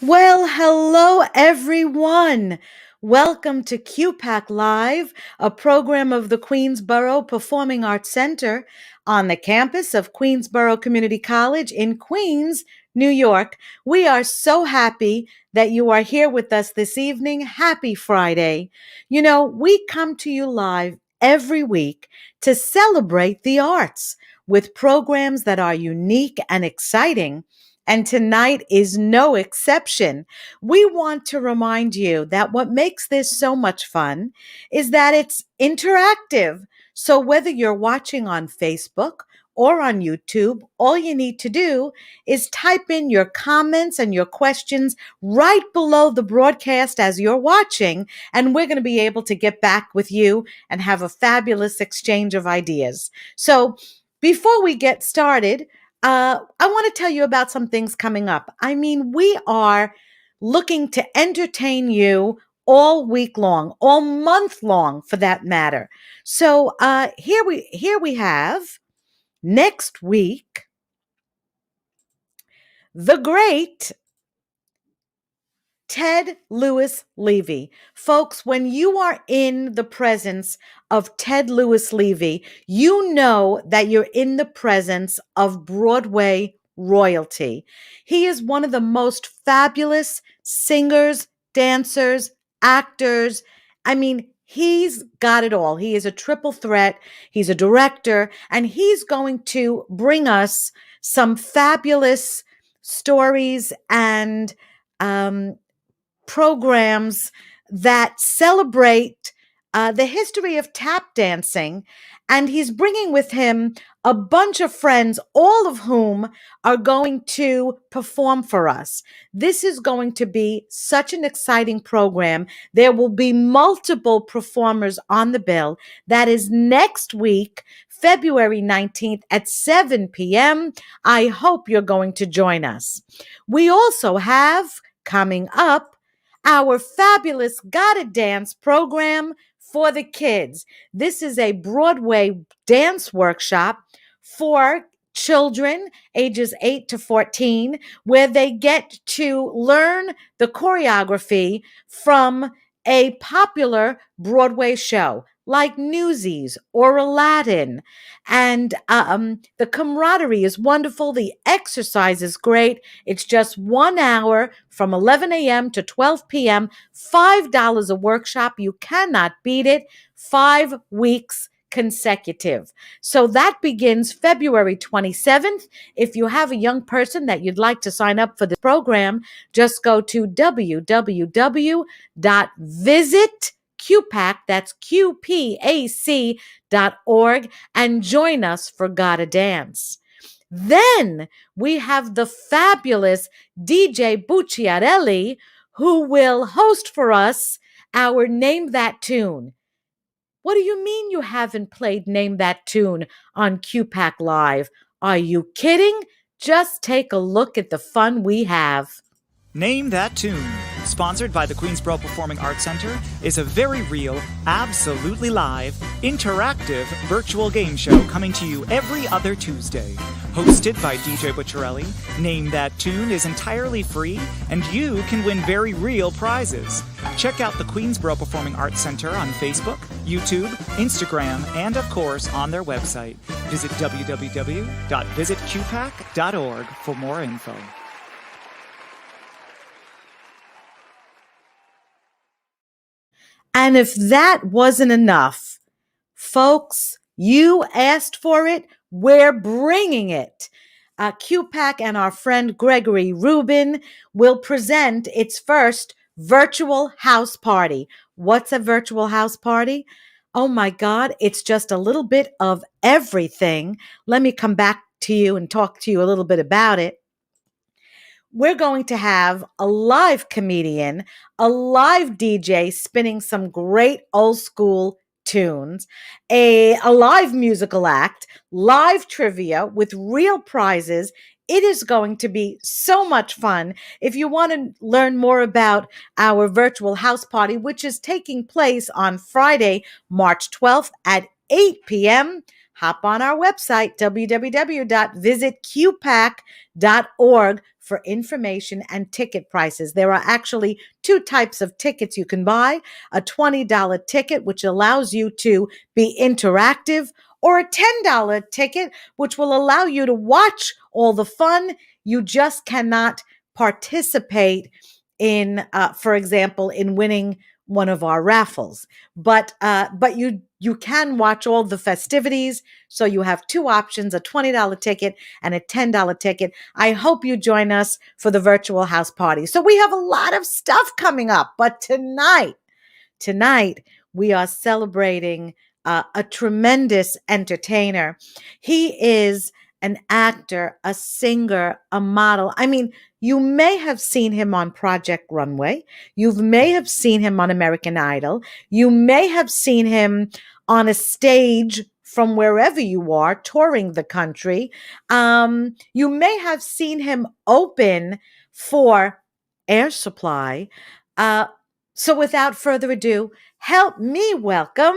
Well, hello everyone. Welcome to QPAC Live, a program of the Queensborough Performing Arts Center on the campus of Queensborough Community College in Queens, New York. We are so happy that you are here with us this evening. Happy Friday. We come to you live every week to celebrate the arts with programs that are unique and exciting. And tonight is no exception. We want to remind you that what makes this so much fun is that it's interactive. So whether you're watching on Facebook or on YouTube, all you need to do is type in your comments and your questions right below the broadcast as you're watching, and we're going to be able to get back with you and have a fabulous exchange of ideas. So before we get started, I want to tell you about some things coming up. We are looking to entertain you all week long, all month long, for that matter. So here we have next week the great Ted Lewis Levy. Folks, when you are in the presence of Ted Lewis Levy, you know that you're in the presence of Broadway royalty. He is one of the most fabulous singers, dancers, actors. He's got it all. He is a triple threat. He's a director, and he's going to bring us some fabulous stories and programs that celebrate the history of tap dancing. And he's bringing with him a bunch of friends, all of whom are going to perform for us. This is going to be such an exciting program. There will be multiple performers on the bill. That is next week, February 19th at 7 p.m. I hope you're going to join us. We also have coming up our fabulous Gotta Dance program for the kids. This is a Broadway dance workshop for children ages 8 to 14, where they get to learn the choreography from a popular Broadway show like Newsies or Aladdin. And the camaraderie is wonderful. The exercise is great. It's just 1 hour from 11 a.m. to 12 p.m., $5 a workshop. You cannot beat it. 5 weeks consecutive. So that begins February 27th. If you have a young person that you'd like to sign up for the program, just go to www.visitqpac, that's QPAC.org, and join us for Gotta Dance. Then we have the fabulous DJ Bucciarelli, who will host for us our Name That Tune. What do you mean you haven't played Name That Tune on QPAC Live? Are you kidding? Just take a look at the fun we have. Name That Tune, sponsored by the Queensborough Performing Arts Center, is a very real, absolutely live, interactive virtual game show coming to you every other Tuesday. Hosted by DJ Bucciarelli, Name That Tune is entirely free, and you can win very real prizes. Check out the Queensborough Performing Arts Center on Facebook, YouTube, Instagram, and of course on their website. Visit www.visitqpac.org for more info. And if that wasn't enough, folks, you asked for it, we're bringing it. QPAC and our friend Gregory Rubin will present its first virtual house party. What's a virtual house party? Oh my God, it's just a little bit of everything. Let me come back to you and talk to you a little bit about it. We're going to have a live comedian, a live DJ spinning some great old school tunes, a live musical act, live trivia with real prizes. It is going to be so much fun. If you want to learn more about our virtual house party, which is taking place on Friday, March 12th at 8 p.m., hop on our website, www.visitqpac.org, for information and ticket prices. There are actually two types of tickets you can buy: a $20 ticket, which allows you to be interactive, or a $10 ticket, which will allow you to watch all the fun. You just cannot participate in, for example, in winning one of our raffles. But you can watch all the festivities. So you have two options: a $20 ticket and a $10 ticket. I hope you join us for the virtual house party. So we have a lot of stuff coming up, but tonight we are celebrating a tremendous entertainer. He is an actor, a singer, a model. I mean, you may have seen him on Project Runway. You may have seen him on American Idol. You may have seen him on a stage from wherever you are, touring the country. You may have seen him open for Air Supply. So without further ado, help me welcome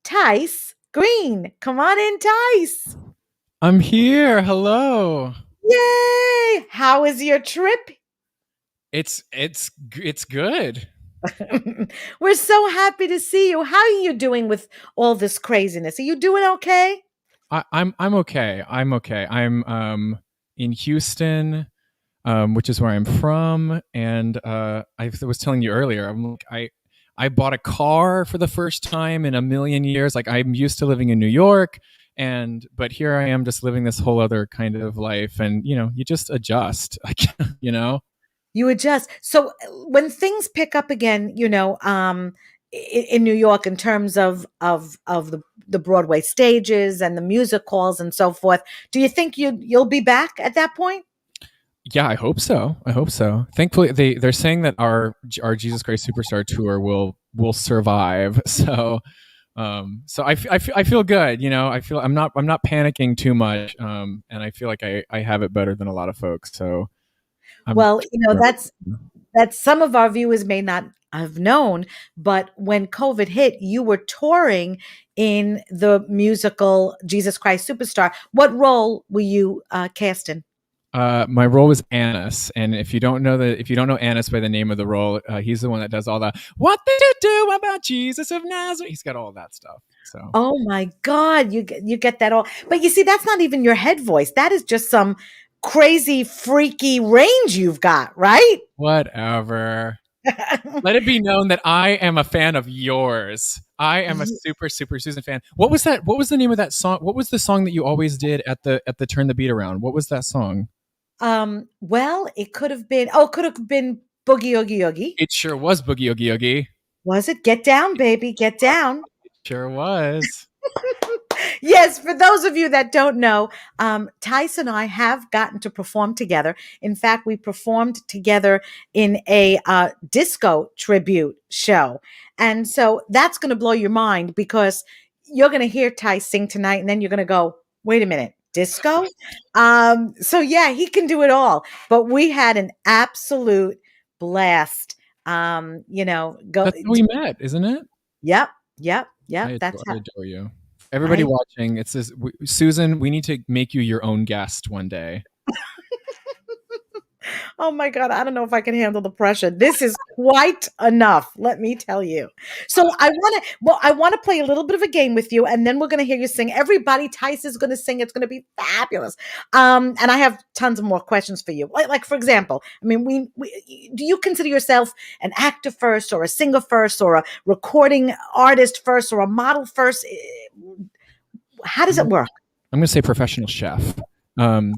Tyce Green. Come on in, Tyce. I'm here. Hello. Yay! How is your trip? It's good. We're so happy to see you. How are you doing with all this craziness? Are you doing okay? I'm okay. I'm okay. I'm in Houston, which is where I'm from, and I was telling you earlier. I bought a car for the first time in a million years. Like, I'm used to living in New York, but here I am just living this whole other kind of life, and you just adjust. you know. You adjust. So when things pick up again, in New York, in terms of the Broadway stages and the music halls and so forth, do you think you'll be back at that point? Yeah, I hope so. I hope so. Thankfully, they're saying that our Jesus Christ Superstar tour will survive. So I feel good. I feel I'm not panicking too much. And I feel like I have it better than a lot of folks. So Well, that's some of our viewers may not have known, but when COVID hit, you were touring in the musical Jesus Christ Superstar. What role were you cast in? My role was Annis, and if you don't know Annis by the name of the role, he's the one that does all the "What did you do about Jesus of Nazareth?" He's got all that stuff. So, oh my God, you get that all. But you see, that's not even your head voice. That is just some crazy, freaky range you've got, right? Whatever. Let it be known that I am a fan of yours. I am a super, super Susan fan. What was that? What was the name of that song? What was the song that you always did at the Turn the Beat Around? What was that song? Well, it could have been Boogie Oogie Oogie. It sure was Boogie Oogie Oogie. Was it? Get down, baby, get down. It sure was. Yes, for those of you that don't know, Tyce and I have gotten to perform together. In fact, we performed together in a disco tribute show. And so that's going to blow your mind, because you're going to hear Tyce sing tonight, and then you're going to go, wait a minute, disco? So yeah, he can do it all. But we had an absolute blast. That's how we met, isn't it? Yep. I That's how. adore you. Everybody watching, it says, Susan, we need to make you your own guest one day. Oh my God, I don't know if I can handle the pressure. This is quite enough, let me tell you. So I want to play a little bit of a game with you, and then we're going to hear you sing. Everybody, Tyce is going to sing. It's going to be fabulous. And I have tons of more questions for you. Like for example, I mean, do you consider yourself an actor first, or a singer first, or a recording artist first, or a model first? How does it work? I'm going to say professional chef. No,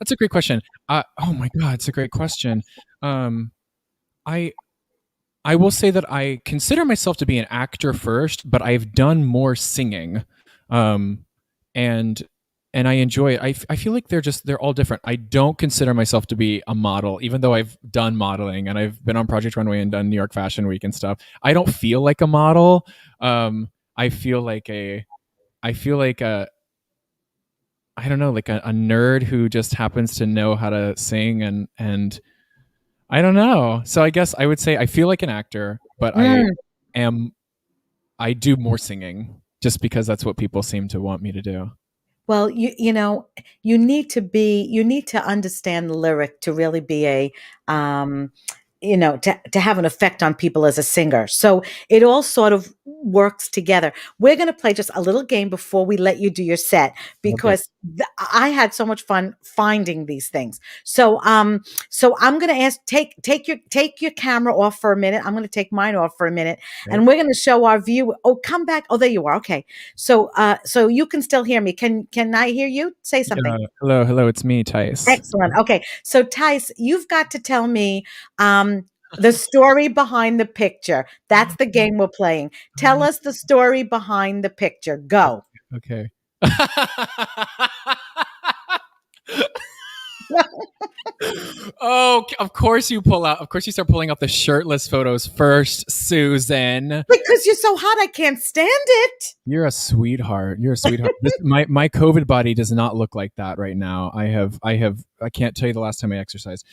that's a great question. Oh my God, it's a great question. I will say that I consider myself to be an actor first, but I've done more singing, and I enjoy it. I feel like they're all different. I don't consider myself to be a model, even though I've done modeling and I've been on Project Runway and done New York Fashion Week and stuff. I don't feel like a model. I feel like a I don't know, like a nerd who just happens to know how to sing, and I don't know. So I guess I would say I feel like an actor, but I do more singing just because that's what people seem to want me to do. Well, you know, you need to understand the lyric to really be a um to have an effect on people as a singer. So it all sort of works together. We're going to play just a little game before we let you do your set Okay. because I had so much fun finding these things. So I'm going to ask take your camera off for a minute. I'm going to take mine off for a minute Great. and we're going to show our view. Oh, come back. Oh, there you are. Okay. So you can still hear me. Can I hear you? Say Yeah. something. Hello. It's me, Tyce. Excellent. Okay. So Tyce, you've got to tell me the story behind the picture. That's the game we're playing. Tell us the story behind the picture. Go. Okay. Oh, of course you pull out. Of course you start pulling out the shirtless photos first, Susan. Because you're so hot, I can't stand it. You're a sweetheart. You're a sweetheart. My COVID body does not look like that right now. I can't tell you the last time I exercised.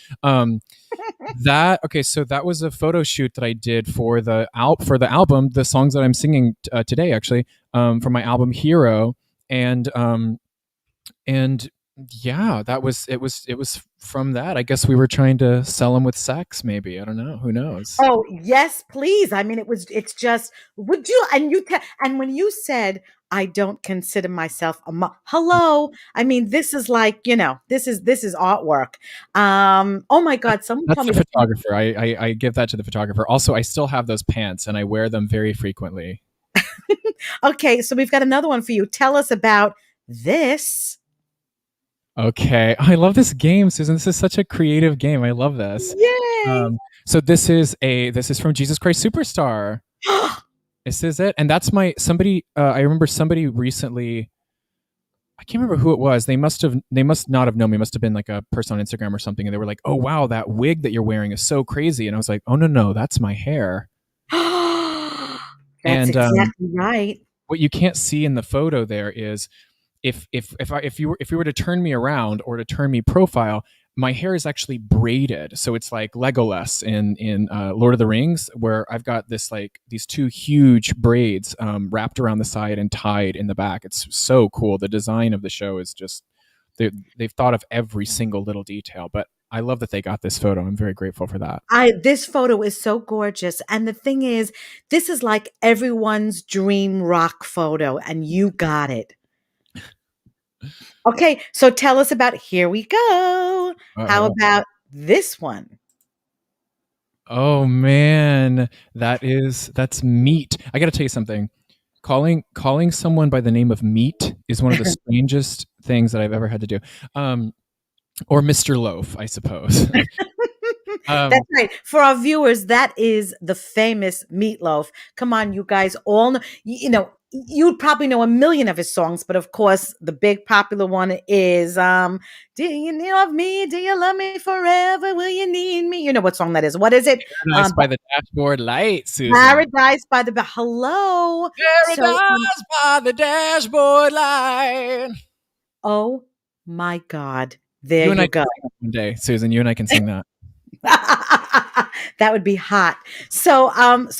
That okay. So that was a photo shoot that I did for the album, the songs that I'm singing today, actually, for my album Hero, and yeah, that was it. Was from that. I guess we were trying to sell them with sex. Maybe I don't know. Who knows? Oh, yes, please. I mean, it's just, would you, and when you said, I don't consider myself hello, I mean, this is like, this is artwork. Oh my God, someone That's told the me photographer. I give that to the photographer. Also, I still have those pants and I wear them very frequently. okay, so we've got another one for you. Tell us about this. Okay. I love this game, Susan. This is such a creative game. I love this. Yay. So this is from Jesus Christ Superstar. This is it. And that's somebody I remember somebody recently, I can't remember who it was. They must not have known me. It must have been like a person on Instagram or something. And they were like, "Oh wow, that wig that you're wearing is so crazy." And I was like, "Oh no, that's my hair." That's And exactly right. what you can't see in the photo there is if you were to turn me around or to turn me profile, my hair is actually braided, so it's like Legolas in Lord of the Rings, where I've got these two huge braids wrapped around the side and tied in the back. It's so cool. The design of the show is just they've thought of every single little detail. But I love that they got this photo. I'm very grateful for that. This photo is so gorgeous. And the thing is, this is like everyone's dream rock photo, and you got it. Okay, so tell us about Here We Go. How Uh-oh. about this one? Oh man, that's meat. I got to tell you something. Calling someone by the name of meat is one of the strangest things that I've ever had to do. Or Mr. Loaf, I suppose. That's right. For our viewers, that is the famous Meatloaf. Come on, you guys all know, you'd probably know a million of his songs, but of course, the big popular one is Do you love me? Do you love me forever? Will you need me? You know what song that is. What is it? Paradise by the Dashboard Light, Susan. Paradise by the Hello. Paradise by the Dashboard Light. Oh my God. There you go. One day, Susan, you and I can sing that. That would be hot. So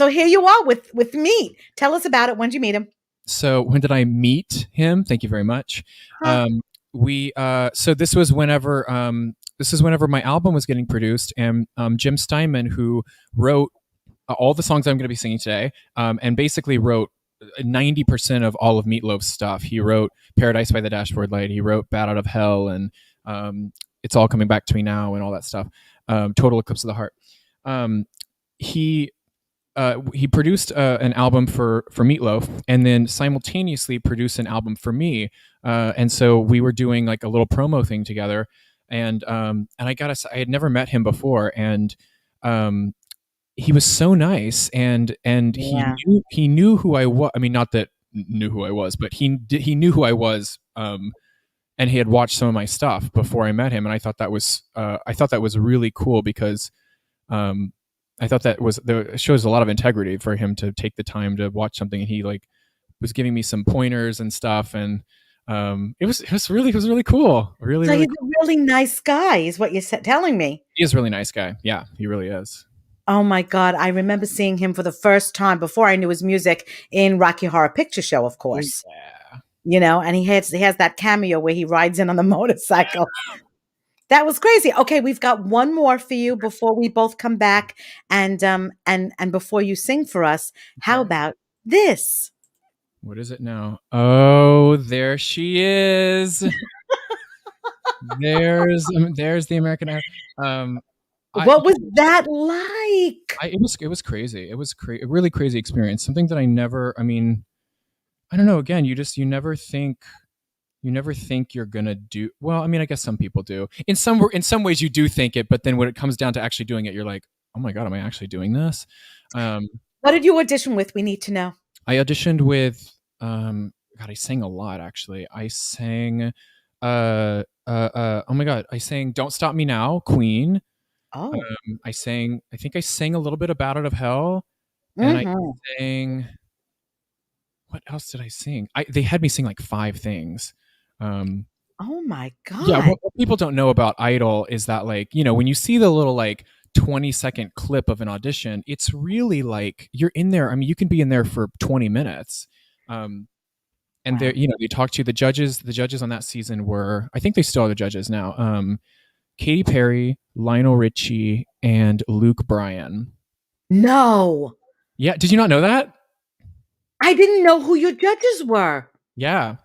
here you are with meat. Tell us about it. When did you meet him? So when did I meet him? Thank you very much. Huh. So this was whenever my album was getting produced, and Jim Steinman, who wrote all the songs I'm going to be singing today, and basically wrote 90% of all of Meatloaf's stuff. He wrote Paradise by the Dashboard Light. He wrote Bad Out of Hell, and It's All Coming Back to Me Now, and all that stuff. Total Eclipse of the Heart. He produced an album for Meatloaf, and then simultaneously produced an album for me. And so we were doing like a little promo thing together. And I gotta say, I had never met him before, and he was so nice, and Yeah. he knew who I was. I mean, not that knew who I was, but he knew who I was. And he had watched some of my stuff before I met him, and I thought that was really cool because I thought that shows a lot of integrity for him to take the time to watch something, and he like was giving me some pointers and stuff, and it was really cool. So Really he's cool. a really nice guy, is what you're telling me. He is a really nice guy. Yeah, he really is. Oh my God. I remember seeing him for the first time before I knew his music in Rocky Horror Picture Show, of Oh course. yeah. And he has that cameo where he rides in on the motorcycle. That was crazy. Okay, we've got one more for you before we both come back and before you sing for us. How Okay. about this? What is it now? Oh, there she is. There's the American Idol. I What was that like? it was crazy. It was a really crazy experience. Something that I never. I mean, I don't know. Again, you never think you're gonna do well. I mean, I guess some people do. In some ways, you do think it, but then when it comes down to actually doing it, you're like, oh my god, am I actually doing this? Um, What did you audition with? We need to know. I auditioned with. God, I sang a lot actually. I sang. Oh my god, I sang "Don't Stop Me Now," Queen. Oh. I think I sang a little bit of "Battle of Hell," and I Hmm. sang. What else did I sing? They had me sing like 5 things. Um, Oh my yeah, God. what people don't know about Idol is that, like, when you see the little like 20-second clip of an audition, it's really like you're in there. I mean, you can be in there for 20 minutes. Um, and Wow. they talk to you. The judges on that season were, I think they still are the judges now. Katy Perry, Lionel Richie, and Luke Bryan. No, Yeah, did you not know that? I didn't know who your judges were. Yeah.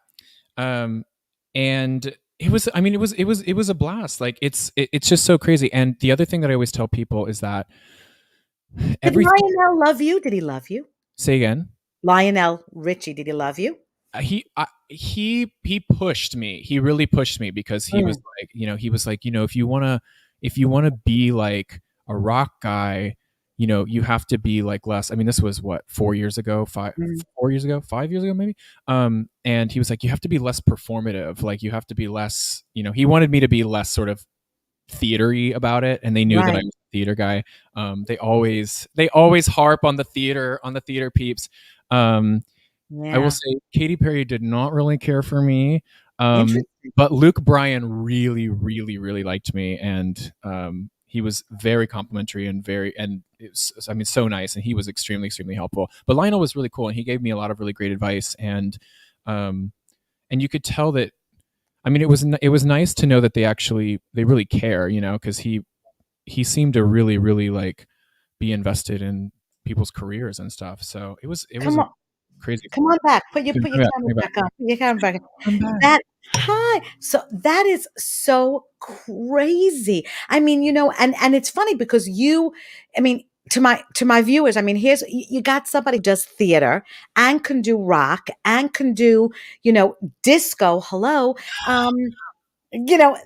Um, and it was, I mean, it was a blast. Like it's just so crazy. And the other thing that I always tell people is that Did everything. Lionel love you? Did he love you? Say again. Lionel Richie, did he love you? He pushed me. He really pushed me because he was Mm, like, if you wanna be like a rock guy, you have to be like less. I mean, this was what, 4 years ago, five mm. 4 years ago, 5 years ago, maybe. And he was like, you have to be less performative. Like you have to be less. He wanted me to be less sort of theatery about it, and they knew that I Right. was a theater guy. They always harp on the theater peeps. Um, I will Yeah. say Katy Perry did not really care for me, um, Interesting. but Luke Bryan really, really, really liked me, and he was very complimentary and it was, I mean, so nice, and he was extremely, extremely helpful. But Lionel was really cool, and he gave me a lot of really great advice, um, and you could tell that. I mean, it was nice to know that they really care, because he seemed to really, really like be invested in people's careers and stuff. So it was Come a on. crazy Come on experience. back. Put your Bring camera it back. back on. Put your camera back on. Come back. That hi. So that is so crazy. I mean, and it's funny because I mean, to my viewers, I mean, you got somebody who does theater and can do rock and can do, disco. Hello.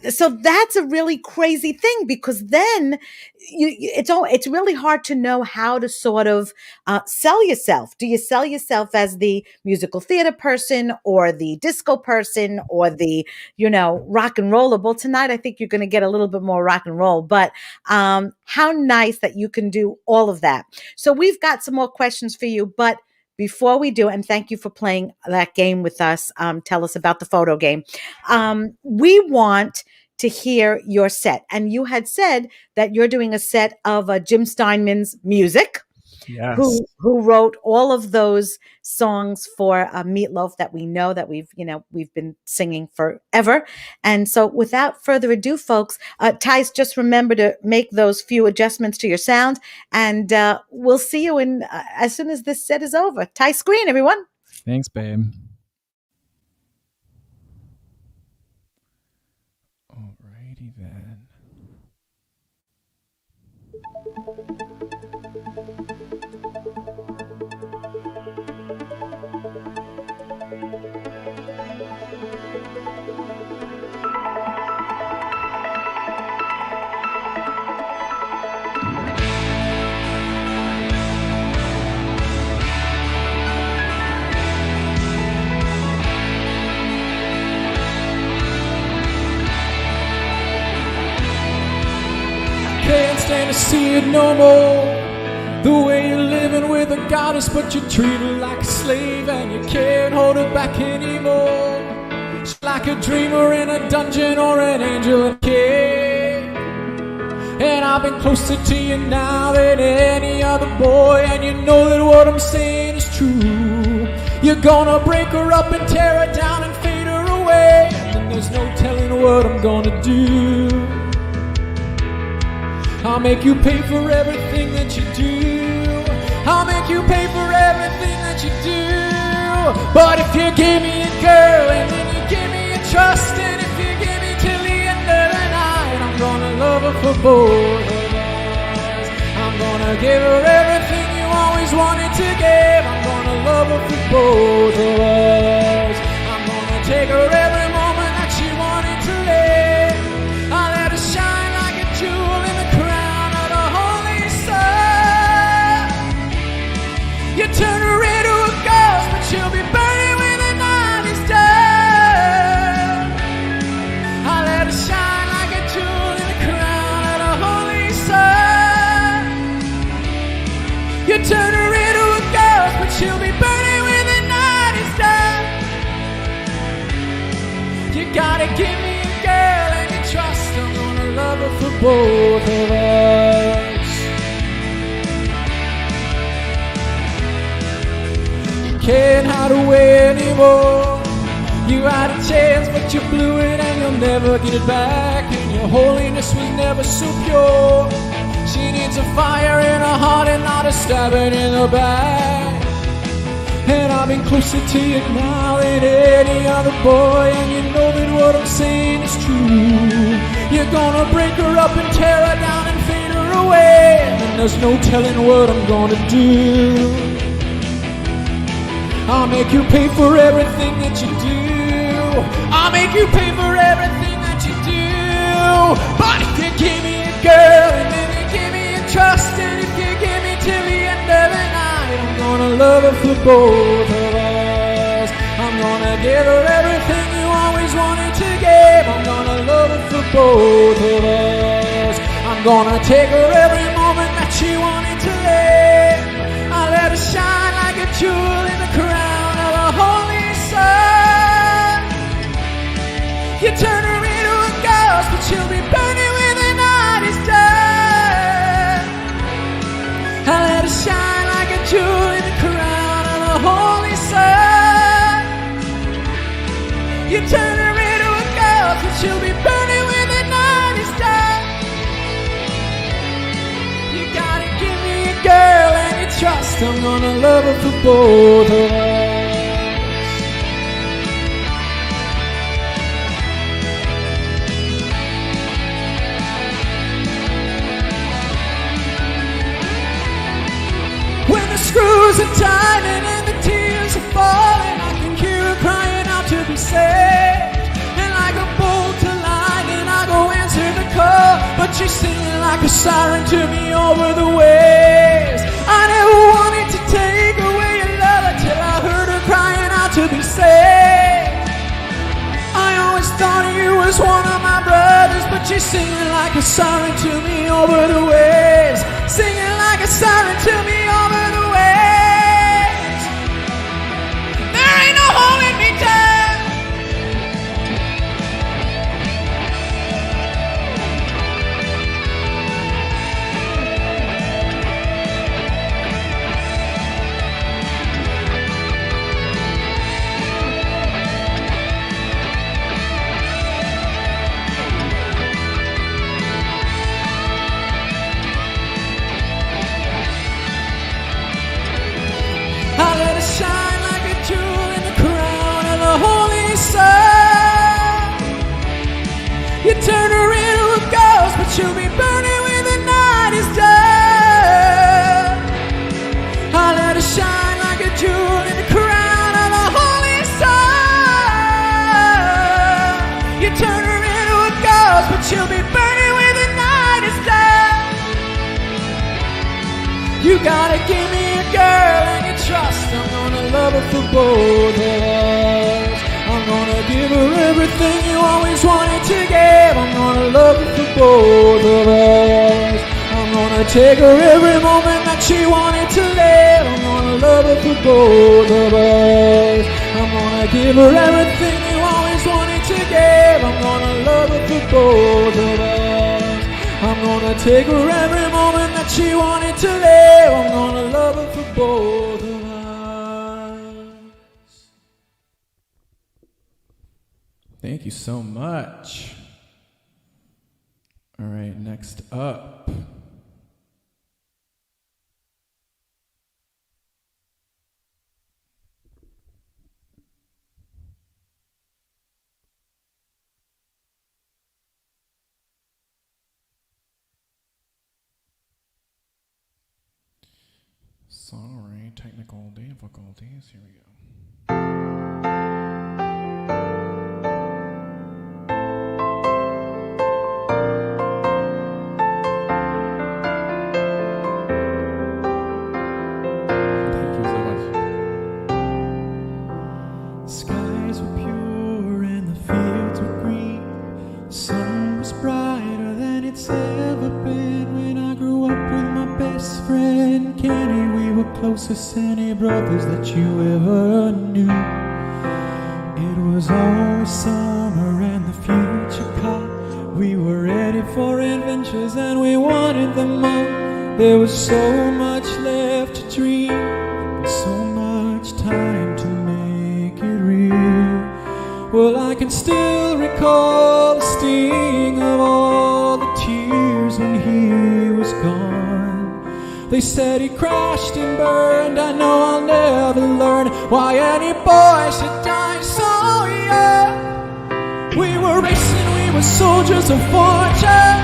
So that's a really crazy thing because then it's really hard to know how to sort of sell yourself. Do you sell yourself as the musical theater person or the disco person or the rock and roller? Well, tonight I think you're going to get a little bit more rock and roll, but how nice that you can do all of that. So we've got some more questions for you, but before we do, and thank you for playing that game with us, tell us about the photo game. We want to hear your set. And you had said that you're doing a set of Jim Steinman's music, Yes. who wrote all of those songs for Meatloaf that we know that we've been singing forever. And so, without further ado, folks, Tyce, just remember to make those few adjustments to your sound, and we'll see you in as soon as this set is over. Tyce Green, everyone. Thanks, babe. Alrighty then. Can't stand to see it no more. The way you're living with a goddess, but you treat her like a slave, and you can't hold her back anymore. She's like a dreamer in a dungeon or an angel in a cave. And I've been closer to you now than any other boy, and you know that what I'm saying is true. You're gonna break her up and tear her down and fade her away, and there's no telling what I'm gonna do. I'll make you pay for everything that you do. I'll make you pay for everything that you do. But if you give me a girl and then you give me a trust, and if you give me till the end of the night, I'm gonna love her for both of us. I'm gonna give her everything you always wanted to give. I'm gonna love her for both of us. I'm gonna take her every moment that she wanted to live. I'll let her shine like a jewel in the crown of the holy sun. You turn her into a ghost, but she'll be burning when the night is done. I'll let her shine like a jewel in the crown of the holy sun. You turn her into a ghost, but she'll be burning when the night is done. You gotta give me a girl and you trust I'm gonna love her for both of us. You can't hide away anymore. You had a chance but you blew it and you'll never get it back. And your holiness was never so pure. She needs a fire in her heart and not a stabbing in the back. And I've been closer to you now than any other boy, and you know that what I'm saying is true. You're gonna break her up and tear her down and fade her away, and there's no telling what I'm gonna do. I'll make you pay for everything that you do. I'll make you pay for everything that you do. But if you give me a girl and then you give me a trust, and if you give me till the end of the night, I'm gonna love her for both of us. I'm gonna give her everything you always wanted to give. I'm gonna love her for both of us. I'm gonna take her every moment that she wanted to live. I'll let her shine like a jewel in the crown of the holy sun. You turn her into a ghost, but she'll be burning when the night is done. I'll let her shine like a jewel in the crown of the holy sun. You turn her into a ghost, but she'll be burning when the night is done. You gotta give me a girl and you trust I'm gonna love her for both of us. When the screws are tightening and the tears are falling, I can hear her crying out to be saved. And like a bolt of lightning, I go answer the call, but she's singing like a siren to me over the waves. I never wanted to take away your love until I heard her crying out to be saved. I always thought you was one of my brothers, but she's singing like a siren to me over the waves. Singing like a siren to me over the waves. There ain't no holding me down. I let her shine like a jewel in the crown of the holy sun. You turn her into a ghost, but she'll be burning when the night is done. I let her shine like a jewel in the crown of the holy sun. You turn her into a ghost, but she'll be burning when the night is done. You gotta give me a girl and you trust I'm gonna love her for both of us. I'm gonna give her everything you always wanted to give. I'm gonna love her for both of us. I'm gonna take her every moment that she wanted to live. I'm gonna love her for both of us. I'm gonna give her everything you always wanted to give. I'm gonna love her for both of us. I'm gonna gonna take her every moment that she wanted to live. I'm gonna love her for both of us. Thank you so much. All right, next up. Sorry, technical difficulties. Here we go. Thank you so much. The skies were pure and the fields were green. The sun was brighter than it's ever been. When I grew up with my best friend Kenny, we were closest any brothers that you ever knew. It was always summer and the future caught. We were ready for adventures and we wanted them all. There was so much left to dream, and so much time to make it real. Well, I can still recall the sting of all the tears when he was gone. They said he crashed and burned. I know I'll never learn why any boy should die so young. We were racing, we were soldiers of fortune.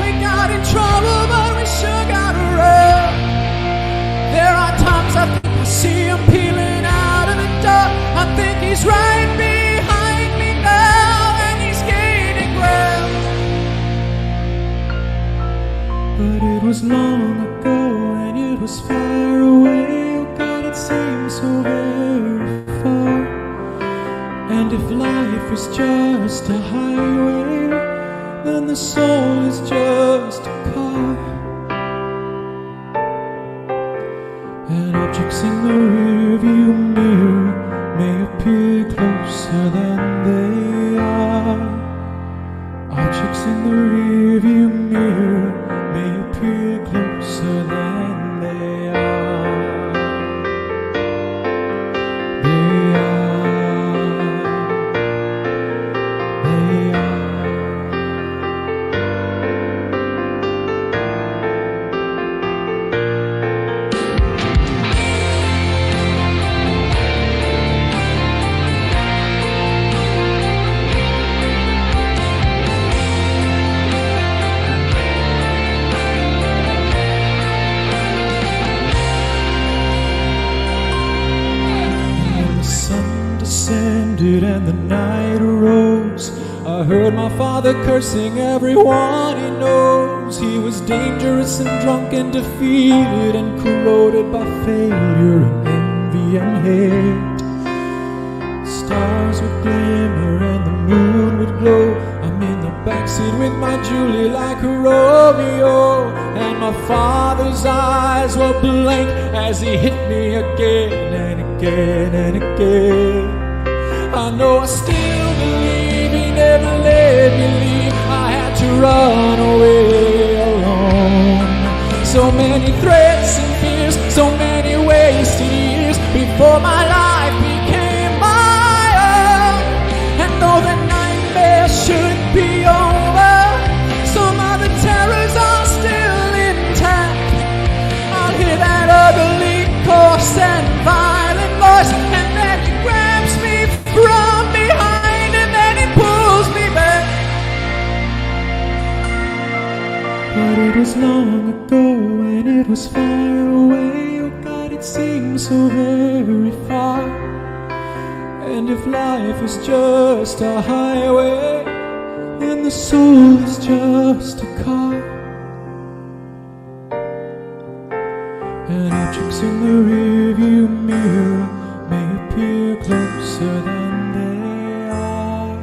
We got in trouble, but we sure got around. There are times I think I see him peeling out of the dark. I think he's right behind me now, and he's gaining ground. But it was long ago and it was far away. Oh God, it seems so very far. And if life is just a highway, then the soul is just a car. And objects in the rearview mirror may appear closer than they are. Objects in the rearview mirror may appear closer than they are. They are. They are. And the night arose, I heard my father cursing everyone he knows. He was dangerous and drunk and defeated and corroded by failure and envy and hate. Stars would glimmer and the moon would glow. I'm in the backseat with my Julie like a Romeo, and my father's eyes were blank as he hit me again and again and again. I know I still believe he never let me leave. I had to run away alone. So many threats and fears, so many wasted years before my life became my own. And though the nightmare should be over, some of the terrors are still intact. I'll hear that ugly, coarse and violent voice, and then it grabs me from behind and then it pulls me back. But it was long ago and it was far away. Oh God, it seems so very far. And if life is just a highway, then the soul is just a car. And objects in the rearview mirror may appear closer than they are.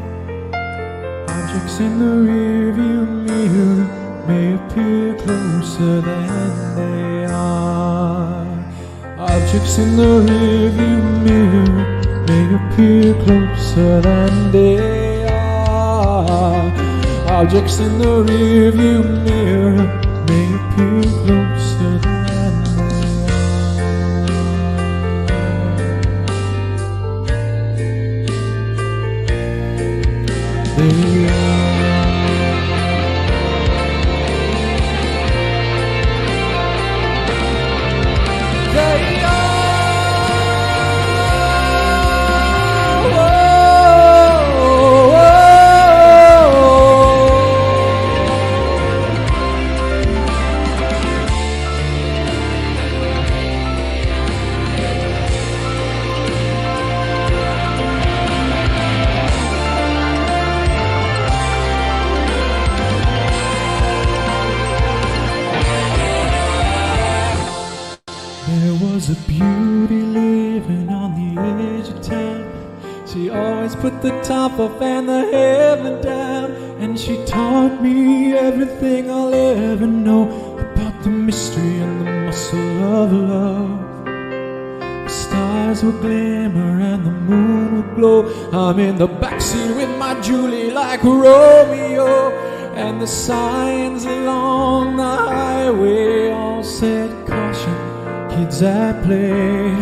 Objects in the rearview mirror may appear closer than they are. Objects in the rearview mirror may appear closer than they are. Objects in the rearview mirror may appear closer than they are. There was a beauty living on the edge of town. She always put the top up and the heaven down. And she taught me everything I'll ever know about the mystery and the muscle of love. The stars will glimmer and the moon will glow. I'm in the backseat with my Julie like Romeo. And the signs along the highway all said caution, kids at play.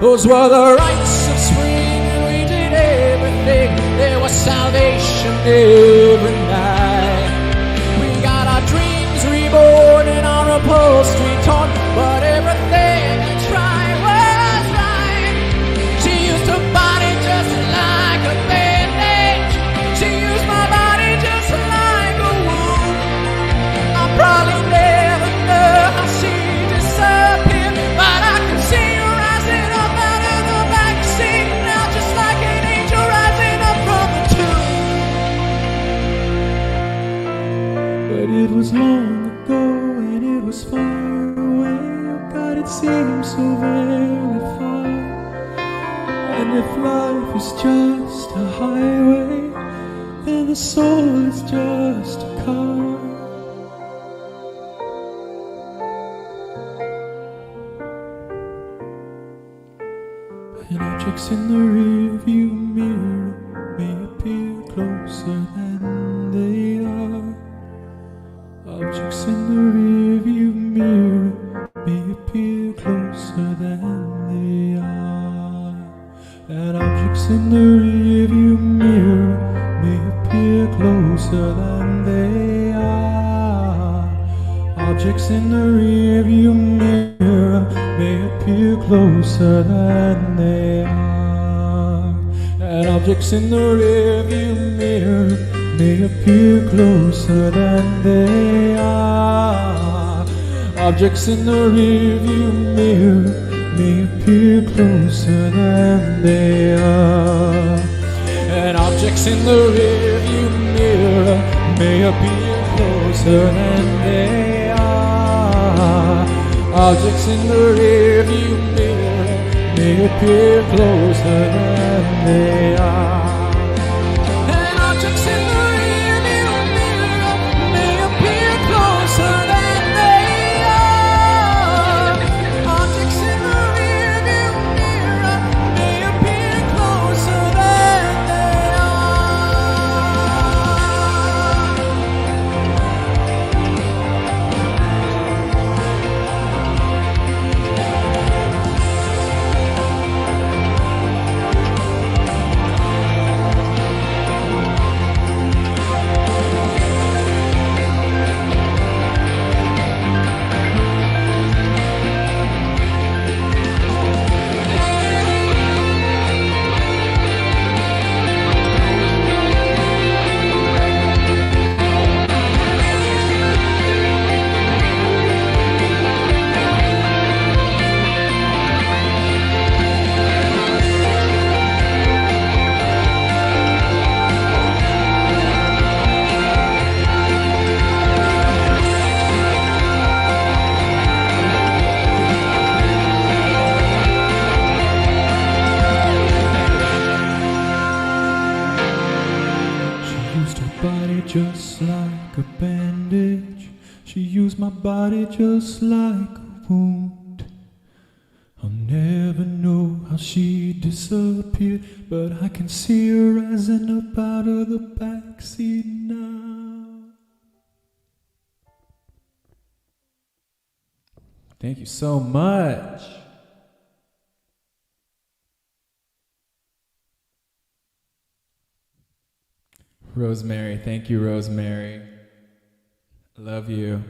Those were the rites of spring, and we did everything. There was salvation every night. We got our dreams reborn and our upholstery torn, but everything I tried was right. She used her body just like a bandage. She used my body just like a wound. I'll probably never know how she disappeared, but I can see her rising up out of the backseat now, just like an angel rising up from the tomb. But it was long ago and it was far away. Oh God, it seems so very far. And if life is just a highway, then the soul is just a car. And objects in the rearview mirror may appear closer than they are. Objects in the rearview mirror may appear closer than they are. And objects in the rearview mirror may appear closer than they are. Objects in the rearview mirror may appear closer than they are. And objects in the rearview mirror may appear closer than they are. Objects in the rearview mirror may appear closer than they are. And objects in the rearview mirror may appear closer than they are. Objects in the rearview mirror may appear closer than they are. And objects in the rearview mirror may appear closer than they are. Objects in the rearview mirror may appear closer than they just like a bandage. She used my body just like a wound. I'll never know how she disappeared, but I can see her rising up out of the backseat now. Thank you so much. Rosemary, thank you, Rosemary. I love you.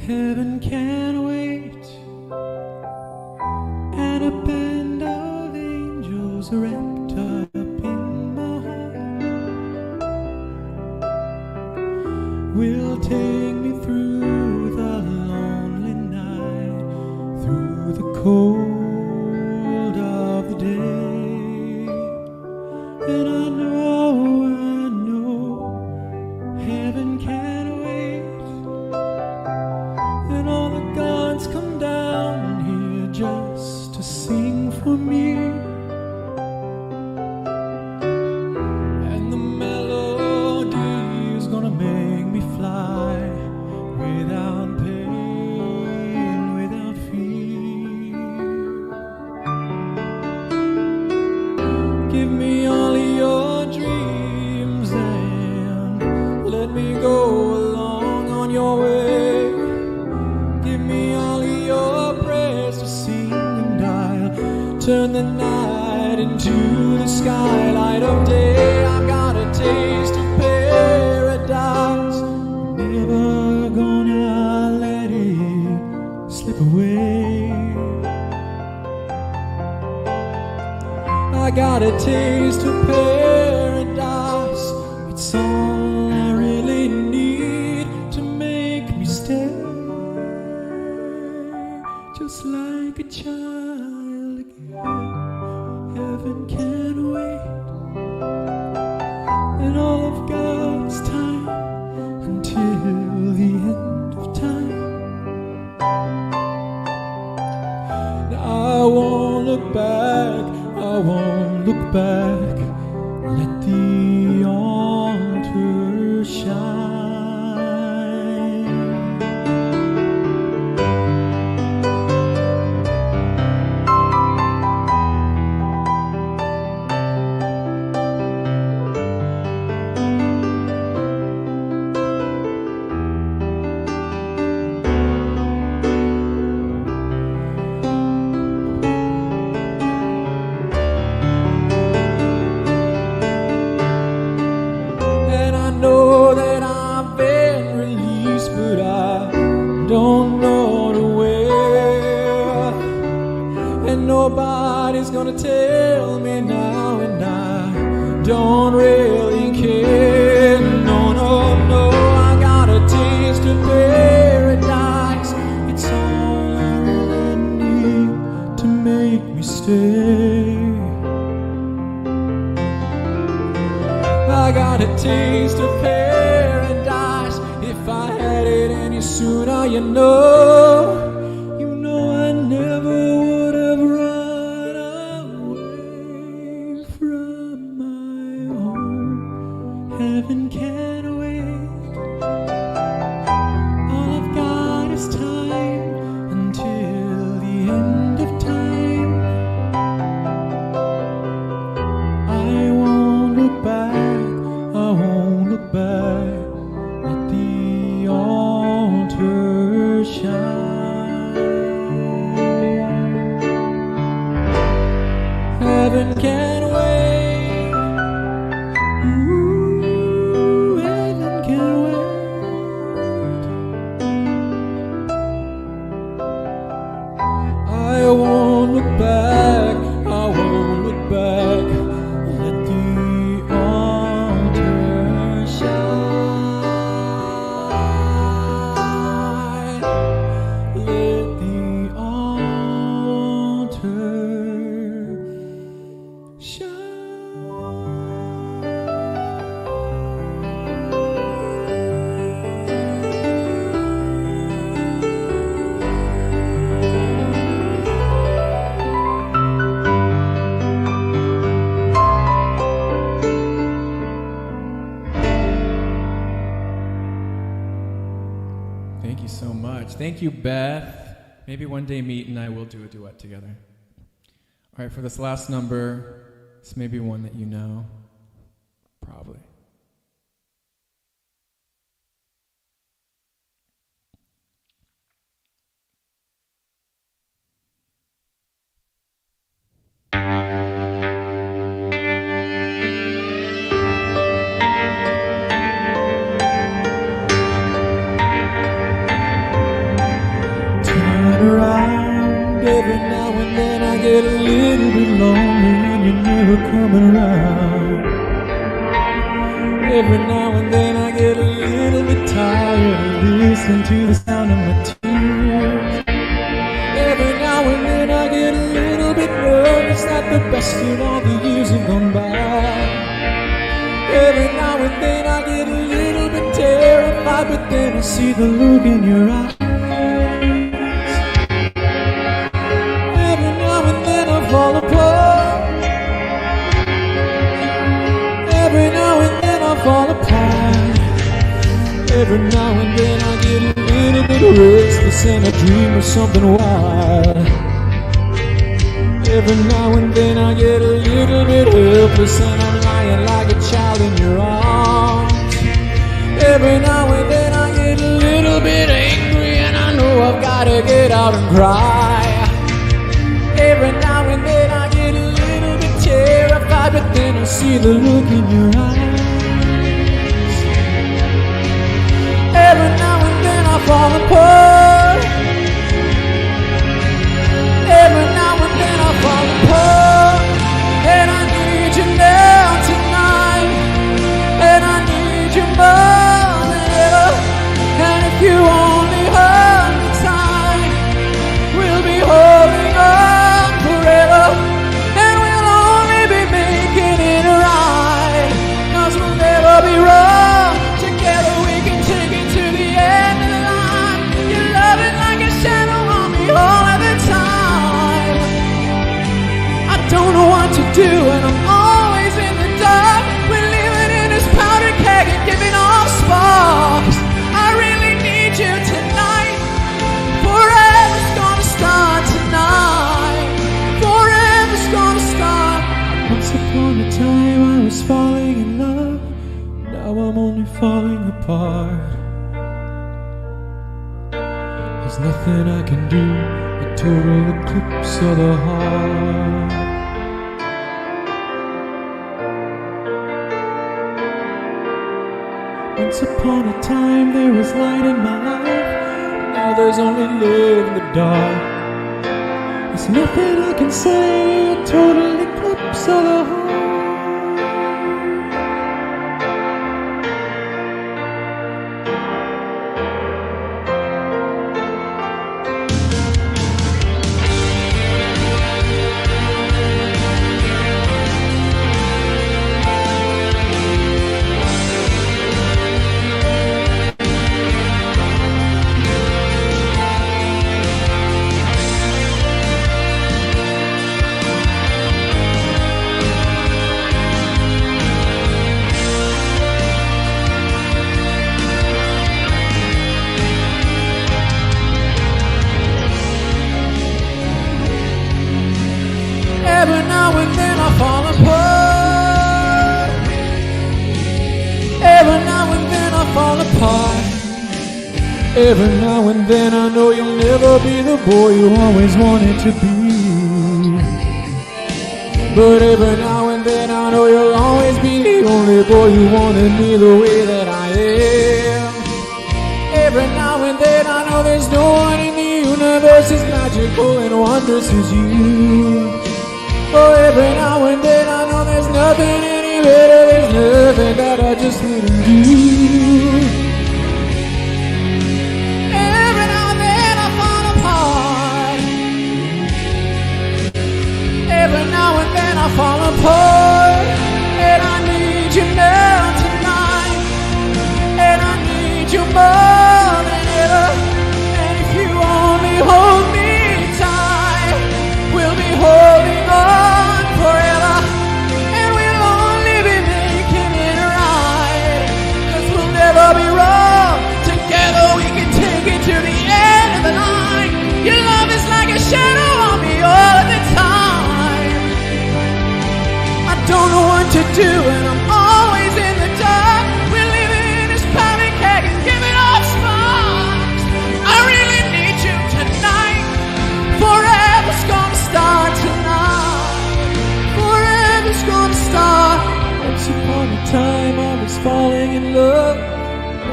Heaven can't wait, and a band of angels wrapped up in my heart will take me through the lonely night, through the cold of the day. And I know heaven can't wait, and all the gods come down here just to sing for me. And the melody is gonna make me fly without pain, without fear. Give me all of your dreams and let me go along on your way. Give me all of your prayers to sing, and I'll turn the night into the skylight of day. I've got a taste of paradise, never gonna let it slip away. I got a taste of paradise, it's all I really need to make me stay. Just like a child again, heaven can't wait, and all of God's time until the end of time. Now I won't look back, I won't look back, let the altar shine. And I know that I've been released, but I don't know the way. And nobody's gonna tell me now, and I don't really care. No, no, no, I got a taste of paradise, it's all I really need to make me stay. I got a taste of paradise, if I had it any sooner, you know I never would have run away from my home. Heaven can't wait, all I've got is time until the end of time. I won't look back, I won't look back, let the altar shine. Heaven can't wait, ooh, heaven can't wait. I won't look back, I won't look back, let the altar shine. Let the altar shine. Thank you, Beth. Maybe one day Meat and I will do a duet together. All right, for this last number, this may be one that you know. Probably. Every now and then I get a little bit lonely and you're never coming around. Every now and then I get a little bit tired of listening to the sound of my tears. Every now and then I get a little bit nervous that the best of all the years have gone by. Every now and then I get a little bit terrified, but then I see the look in your eyes. Fall apart. Every now and then I fall apart. Every now and then I get a little bit restless and I dream of something wild. Every now and then I get a little bit helpless and I'm lying like a child in your arms. Every now and then I get a little bit angry and I know I've gotta get out and cry. Every now and then I get a little bit terrified, but then I see the look in your eyes. Every now and then I fall apart. Every now and then I fall apart. And I need you now tonight. And I need you more than ever. And if you only hold me tight, we'll be holding on forever, and we'll only be making it right, 'cause we'll never be wrong. Together we can take it to the end of the line. You're loving like a shadow on me all of the time. I don't know what to do and I'm always in the dark. We're living in this powder keg and giving off sparks. I really need you tonight. Forever's gonna start tonight. Forever's gonna start. Once upon a time I was falling in love. Now I'm only falling apart. There's nothing I can do. A total eclipse of the heart. Once upon a time there was light in my life. Now there's only love in the dark. There's nothing I can say, a total eclipse of the heart. Every now and then I fall apart. Every now and then I fall apart. Every now and then I know you'll never be the boy you always wanted to be. But every now and then I know you'll always be the only boy who wanted me the way that I am. Every now and then I know there's no one in the universe as magical and wondrous as you. Oh, every now and then I know there's nothing any better. There's nothing that I just wouldn't do. Every now and then I fall apart. Every now and then I fall apart. And I need you now tonight. And I need you more than ever. And if you only hold me tight, we'll be holding on forever, and we'll only be making it right, 'cause we'll never be wrong. Together we can take it to the end of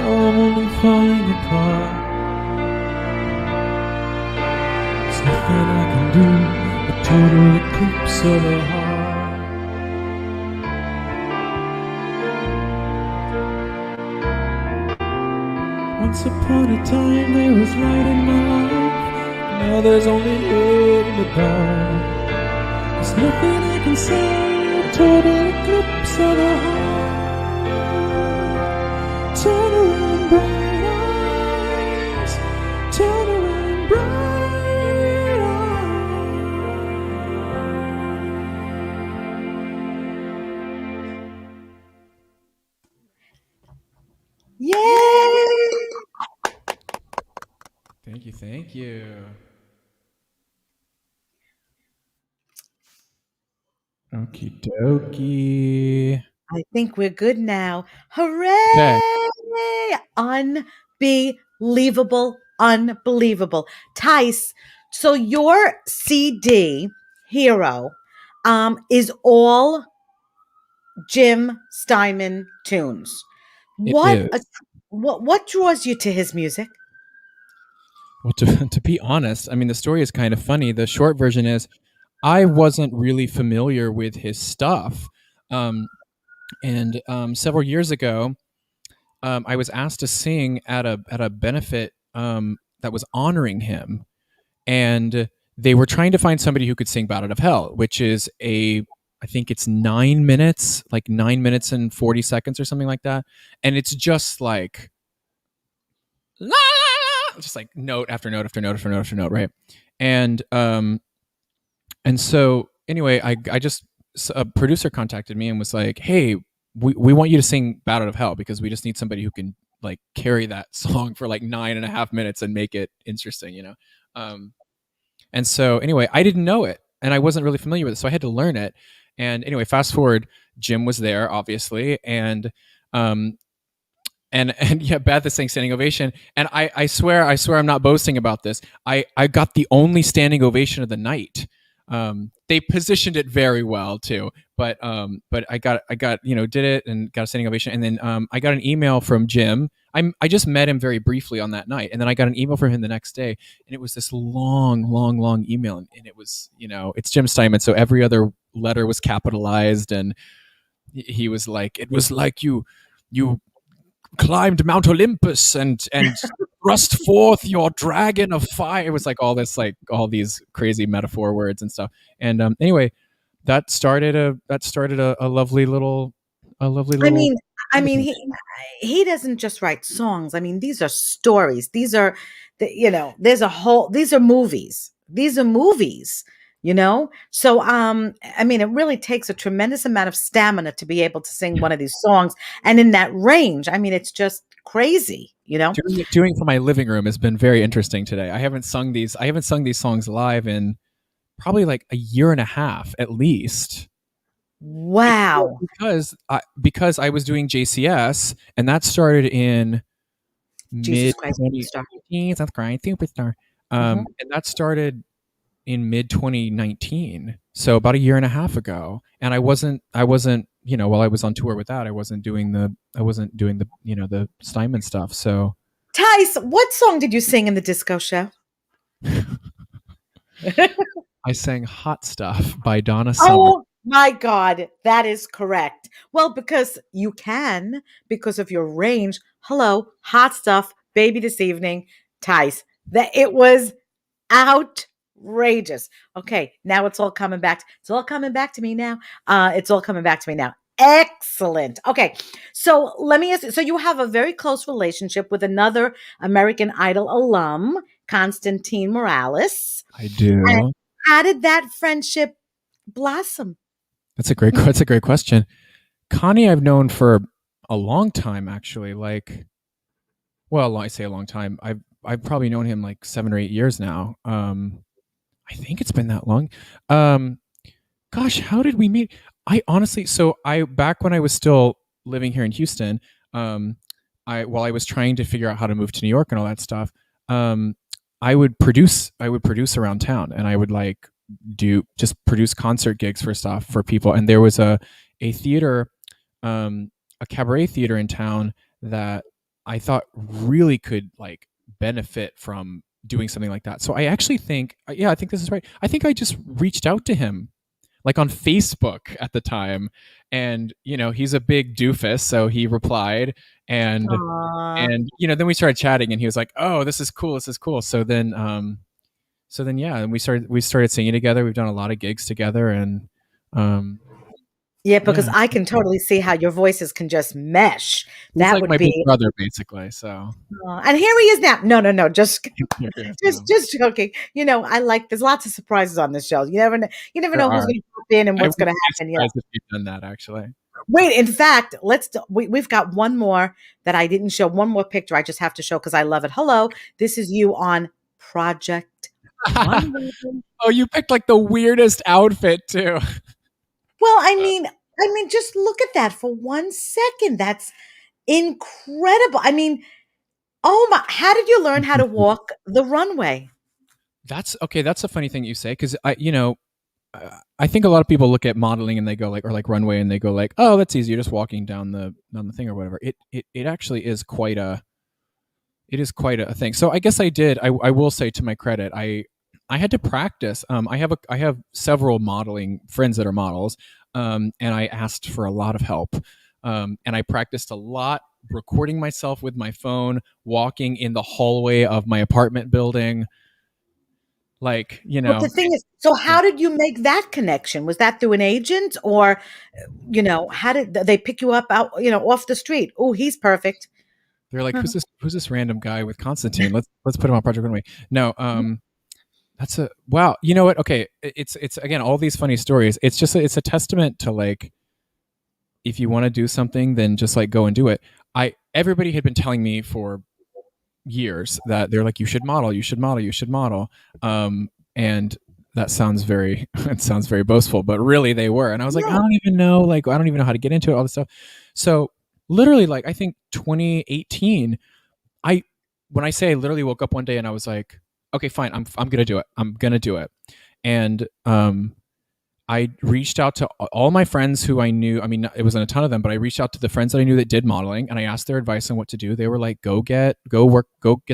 Now I'm only falling apart. There's nothing I can do. A total eclipse of the heart. Once upon a time there was light in my life. Now there's only hate in the dark. There's nothing I can say. A total eclipse of the heart. Turn around, bright eyes. Turn around, bright eyes. Yay! Thank you. Thank you. Okie dokie. I think we're good now. Hooray! Unbelievable. Unbelievable. Tyce, so your CD, Hero, is all Jim Steinman tunes. It What is. what draws you to his music? Well, to be honest, I mean, the story is kind of funny. The short version is I wasn't really familiar with his stuff. And several years ago, I was asked to sing at a benefit that was honoring him, and they were trying to find somebody who could sing "Bat Out of Hell," which is I think it's 9 minutes, like 9 minutes and 40 seconds or something like that, and it's just like la, la, la, just like note after note after note after note after note, right? And so anyway, I just a producer contacted me and was like, "Hey, we want you to sing "Bat Out of Hell" because we just need somebody who can like carry that song for like 9.5 minutes and make it interesting, you know." And so anyway, I didn't know it and I wasn't really familiar with it, so I had to learn it. And anyway, fast forward, Jim was there, obviously, and yeah, Beth is saying standing ovation, and I swear I'm not boasting about this. I got the only standing ovation of the night. They positioned it very well too, but I got did it and got a standing ovation, and then I got an email from Jim. I just met him very briefly on that night, and then I got an email from him the next day, and it was this long email, and it was, it's Jim Steinman, so every other letter was capitalized, and he was like, "It was like you climbed Mount Olympus and thrust forth your dragon of fire." It was like all these crazy metaphor words and stuff. And anyway, that started a lovely little. I mean, he doesn't just write songs. I mean, these are stories. These are, there's a whole. These are movies. These are movies. So I mean, it really takes a tremendous amount of stamina to be able to sing one of these songs, and in that range, I mean, it's just crazy. Doing for my living room has been very interesting today. I haven't sung these songs live in probably like a year and a half at least. Wow. Because I was doing JCS, and that started in mid 2019. That's great, superstar. And that started in mid 2019, so about a year and a half ago. And I wasn't while I was on tour with that, I wasn't doing the the Steinman stuff. So Tyce, what song did you sing in the disco show? I sang "Hot Stuff" by Donna Summer. Oh my God, that is correct. Well, because you can, because of your range. Hello, Hot Stuff, Baby This Evening, Tyce. That it was outrageous. Okay, now it's all coming back. It's all coming back to me now. It's all coming back to me now. Excellent. Okay, so let me ask you. So you have a very close relationship with another American Idol alum, Constantine Morales. I do. And how did that friendship blossom? That's a great question. Connie, I've known for a long time, actually. Like, well, I say a long time. I've probably known him like 7 or 8 years now. I think it's been that long. Gosh, how did we meet? I honestly, back when I was still living here in Houston, while I was trying to figure out how to move to New York and all that stuff, I would produce around town, and I would like just produce concert gigs for people. And there was a theater, a cabaret theater in town that I thought really could like benefit from doing something like that. So I actually think, yeah, I think this is right. I think I just reached out to him like on Facebook at the time, and he's a big doofus, so he replied, and Aw. then we started chatting, and he was like, "Oh, this is cool, this is cool." So then yeah, and we started singing together. We've done a lot of gigs together, and um, Yeah, yeah, because I can totally see how your voices can just mesh. he's That like would my big be brother basically. So and here he is now. No, no, no, just here he is now. just joking. I like there's lots of surprises on this show. You never There know who's are. gonna pop in and I what's wouldn't gonna be happen. surprised if you've done that actually. Wait, in fact, we've got one more that I didn't show. One more picture I just have to show because I love it. Hello, this is you on Project Runway. Oh, you picked like the weirdest outfit too. Well, I mean, just look at that for 1 second. That's incredible. I mean, oh my, how did you learn how to walk the runway? That's okay. That's a funny thing you say because I think a lot of people look at modeling and they go like, or like runway, and they go like, oh, that's easy. You're just walking down the thing or whatever. It actually is quite a thing. So I guess I did. I will say to my credit, I had to practice. I have several modeling friends that are models, and I asked for a lot of help. And I practiced a lot, recording myself with my phone, walking in the hallway of my apartment building, like But the thing is, so how did you make that connection? Was that through an agent or, how did they pick you up off the street? Oh, he's perfect. they're like, Huh. who's this random guy with Constantine? Let's put him on Project Runway. No, that's a wow. You know what? Okay, it's again all these funny stories. It's just it's a testament to like if you want to do something, then just like go and do it. Everybody had been telling me for years that they're like, you should model, you should model, you should model. And that sounds very it sounds very boastful, but really they were. And I was like, I No. don't even know, like I don't even know how to get into it, all this stuff. So literally, like I think 2018, I when I say I literally woke up one day and I was like, okay, fine, I'm gonna do it. I'm gonna do it. And I reached out to all my friends who I knew. I mean, it wasn't a ton of them, but I reached out to the friends that I knew that did modeling, and I asked their advice on what to do. They were like, go get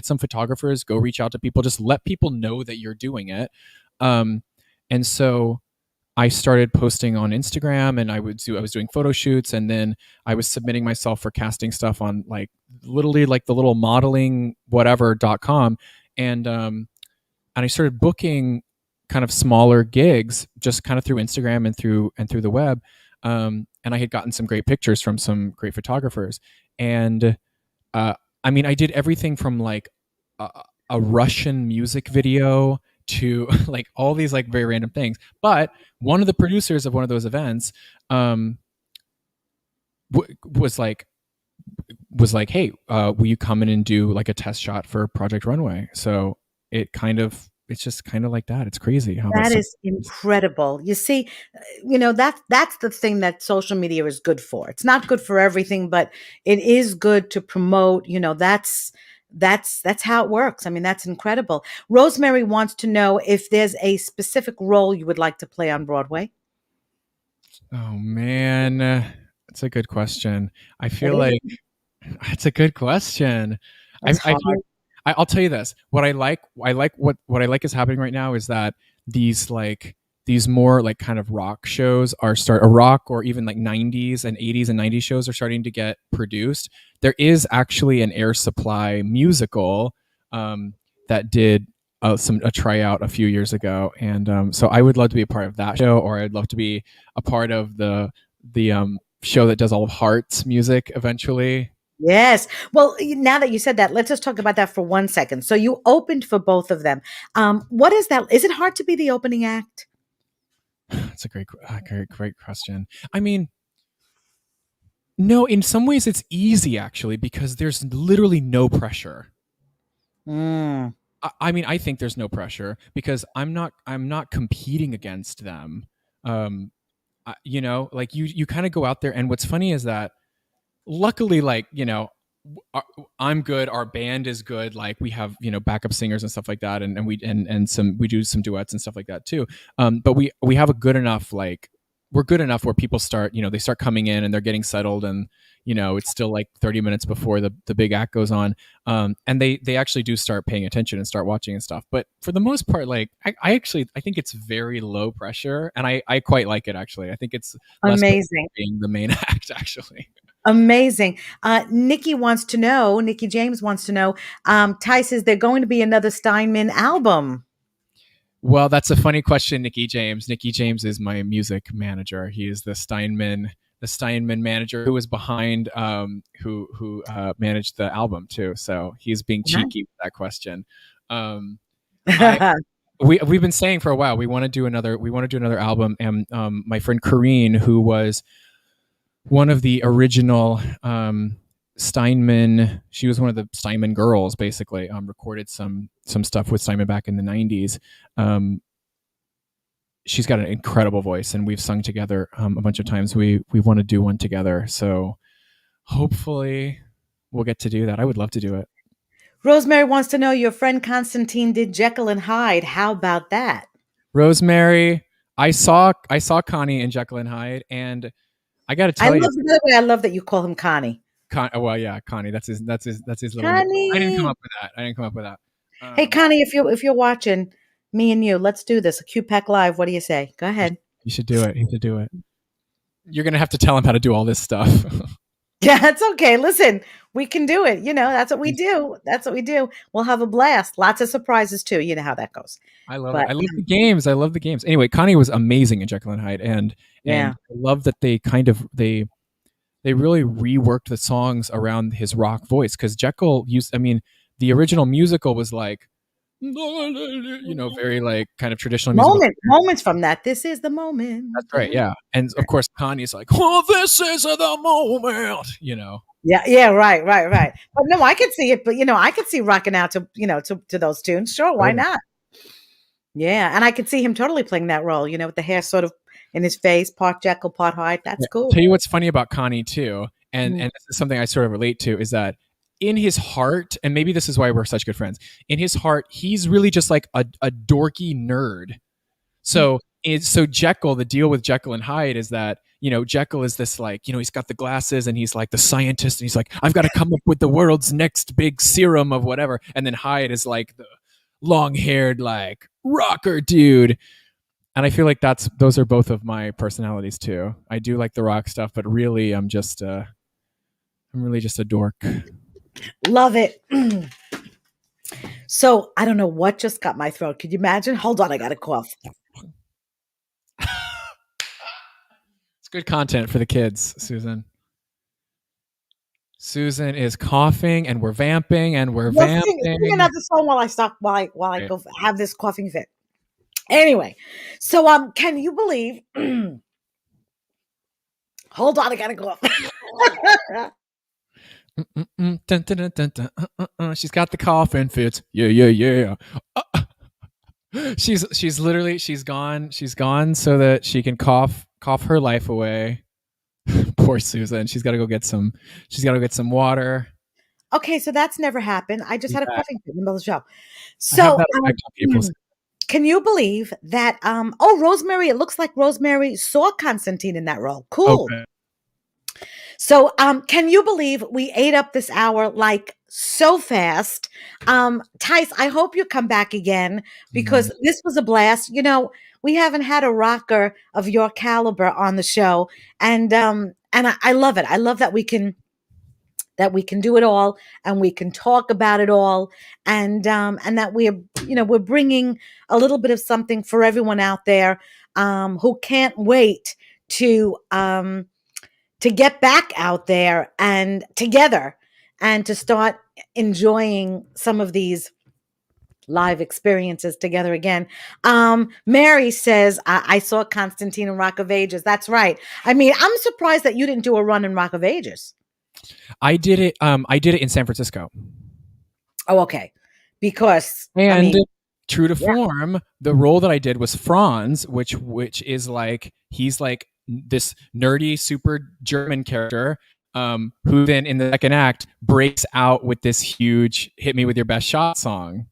some photographers, go reach out to people, just let people know that you're doing it. Um, and so I started posting on Instagram, and I was doing photo shoots, and then I was submitting myself for casting stuff on like literally like the little modeling whatever.com. And I started booking kind of smaller gigs just kind of through Instagram and through the web. And I had gotten some great pictures from some great photographers. And I mean, I did everything from like a Russian music video to like all these like very random things. But one of the producers of one of those events was like, hey, will you come in and do like a test shot for Project Runway? So it's just kind of like that. It's crazy how That that's is incredible. You see, that's the thing that social media is good for. It's not good for everything, but it is good to promote. That's how it works. I mean, that's incredible. Rosemary wants to know if there's a specific role you would like to play on Broadway. oh man, that's a good question. I It feel is. like it's a good question. I It's I hard. feel I'll tell you this. What I like is happening right now is that these more like kind of rock shows are start a rock or even like 90s and 80s and 90s shows are starting to get produced. There is actually an Air Supply musical that did a tryout a few years ago, and so I would love to be a part of that show, or I'd love to be a part of the show that does all of Heart's music eventually. Yes. Well, now that you said that, let's just talk about that for 1 second. So you opened for both of them. What is that? Is it hard to be the opening act? That's a great question. I mean, no, in some ways it's easy actually because there's literally no pressure. Mm. I mean, I think there's no pressure because I'm not competing against them. Like you kind of go out there, and what's funny is that luckily, like I'm good, our band is good, like we have backup singers and stuff like that, and we do some duets and stuff like that too. But we have a good enough like we're good enough where people start, they start coming in and they're getting settled, and it's still like 30 minutes before the big act goes on, and they actually do start paying attention and start watching and stuff. But for the most part, like I think it's very low pressure, and I quite like it, actually. I think it's less Amazing. being the main act, actually. Amazing. Nikki James wants to know, Tyce, is there going to be another Steinman album? Well, that's a funny question, Nikki James. Nikki James is my music manager. He is the Steinman manager who was behind, who managed the album too. So he's being cheeky with that question. We've been saying for a while we want to do another album, and my friend Corrine, who was one of the original Steinman, she was one of the Steinman girls, basically, recorded some stuff with Steinman back in the 90s. She's got an incredible voice, and we've sung together a bunch of times. We want to do one together, so hopefully we'll get to do that. I would love to do it. Rosemary wants to know, your friend Constantine did Jekyll and Hyde. How about that? Rosemary, I saw Connie in Jekyll and Hyde, and I got to tell you, I love that you call him Connie. Well, yeah, Connie. That's his little. Connie. I didn't come up with that. Hey, Connie, if you're watching, me and you, let's do this. A QPAC Live. What do you say? Go ahead. You should do it. You're gonna have to tell him how to do all this stuff. Yeah, that's okay. Listen, we can do it. That's what we do. We'll have a blast. Lots of surprises too. You know how that goes. I love it. I love the games. Anyway, Connie was amazing in Jekyll and Hyde, and I love that they really reworked the songs around his rock voice, because Jekyll the original musical was like, very like kind of traditional moments from that. This is the moment. That's right. Yeah. And of course, Connie's like, oh, this is the moment, Yeah. Right. But no, I could see it, but I could see rocking out to those tunes. Sure. Why not? Yeah. And I could see him totally playing that role, with the hair sort of in his face, part Jekyll, part Hyde. That's cool. I'll tell you what's funny about Connie too, and this is something I sort of relate to, is that in his heart, and maybe this is why we're such good friends, in his heart, he's really just like a dorky nerd. So Jekyll, the deal with Jekyll and Hyde is that, Jekyll is this like, he's got the glasses and he's like the scientist, and he's like, I've got to come up with the world's next big serum of whatever. And then Hyde is like the long-haired, like rocker dude. And I feel like those are both of my personalities too. I do like the rock stuff, but really I'm really just a dork. Love it. So I don't know what just got my throat. Could you imagine? Hold on, I got a cough. It's good content for the kids, Susan. Susan is coughing, and we're vamping, and we're vamping. Sing another song while I go have this coughing fit. Anyway, so can you believe? Hold on, I gotta go up. She's got the coughing fits. Yeah. She's literally gone so that she can cough her life away. Poor Susan. She's got to go get some water. Okay, so that's never happened. I just had a coughing fit in the middle of the show. So can you believe that? Rosemary, it looks like Rosemary saw Constantine in that role. Cool. Okay. So can you believe we ate up this hour like so fast? Tyce, I hope you come back again, because this was a blast. We haven't had a rocker of your caliber on the show. And I love it. I love that we can do it all, and we can talk about it all, and that we're bringing a little bit of something for everyone out there who can't wait to get back out there and together, and to start enjoying some of these live experiences together again. Mary says, I saw Constantine in Rock of Ages. That's right. I mean, I'm surprised that you didn't do a run in Rock of Ages. I did it in San Francisco. Oh, okay. Because true to form, the role that I did was Franz, which is like, he's like this nerdy, super German character, who then in the second act breaks out with this huge "Hit Me With Your Best Shot" song.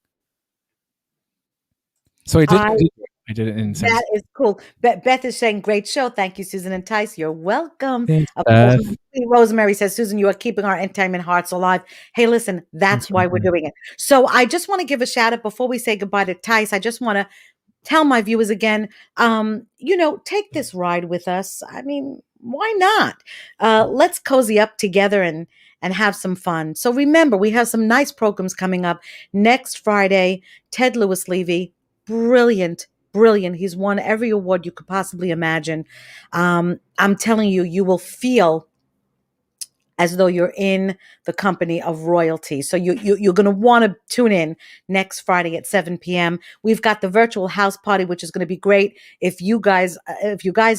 So I I did it in That is cool. Beth is saying, great show. Thank you, Susan and Tyce. You're welcome. Thanks, Of Beth. course, Rosemary says, Susan, you are keeping our entertainment hearts alive. Hey, listen, that's Thanks, why we're Rosemary. doing it. So I just want to give a shout out before we say goodbye to Tyce. I just want to tell my viewers again, take this ride with us. I mean, why not? Let's cozy up together and have some fun. So remember, we have some nice programs coming up next Friday. Ted Lewis Levy, brilliant. Brilliant. He's won every award you could possibly imagine. I'm telling you, you will feel as though you're in the company of royalty. So you're going to want to tune in next Friday at 7 p.m. We've got the virtual house party, which is going to be great. If you guys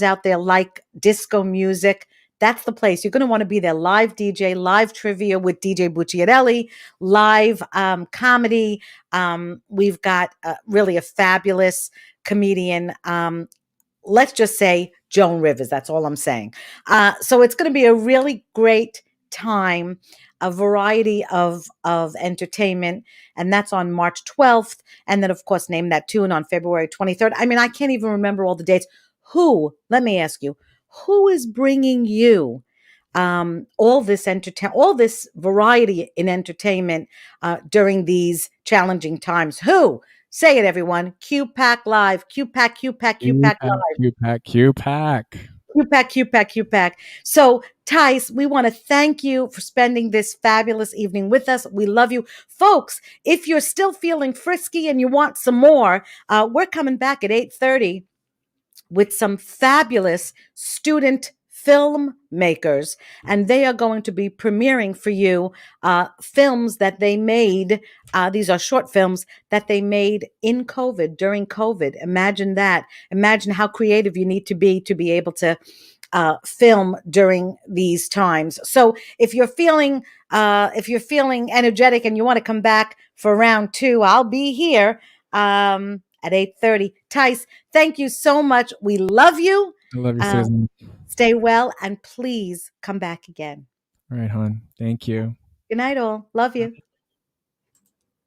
out there like disco music, that's the place. You're going to want to be there. Live DJ, live trivia with DJ Bucciarelli, live comedy. We've got really a fabulous comedian. Let's just say Joan Rivers. That's all I'm saying. So it's going to be a really great time, a variety of entertainment, and that's on March 12th. And then, of course, Name That Tune on February 23rd. I mean, I can't even remember all the dates. Let me ask you, who is bringing you all this variety in entertainment during these challenging times? Who? Say it, everyone. QPAC Live. QPAC, QPAC, QPAC Live. QPAC, QPAC. QPAC, QPAC, QPAC. So, Tyce, we want to thank you for spending this fabulous evening with us. We love you. Folks, if you're still feeling frisky and you want some more, we're coming back at 8:30 with some fabulous student filmmakers, and they are going to be premiering for you films that they made. These are short films that they made in COVID, during COVID. Imagine that. Imagine how creative you need to be able to film during these times. So if you're feeling energetic and you want to come back for round 2, I'll be here at 8:30. Tyce, thank you so much. We love you. I love you, Susan. Stay well, and please come back again. All right, hon. Thank you. Good night, all. Love you.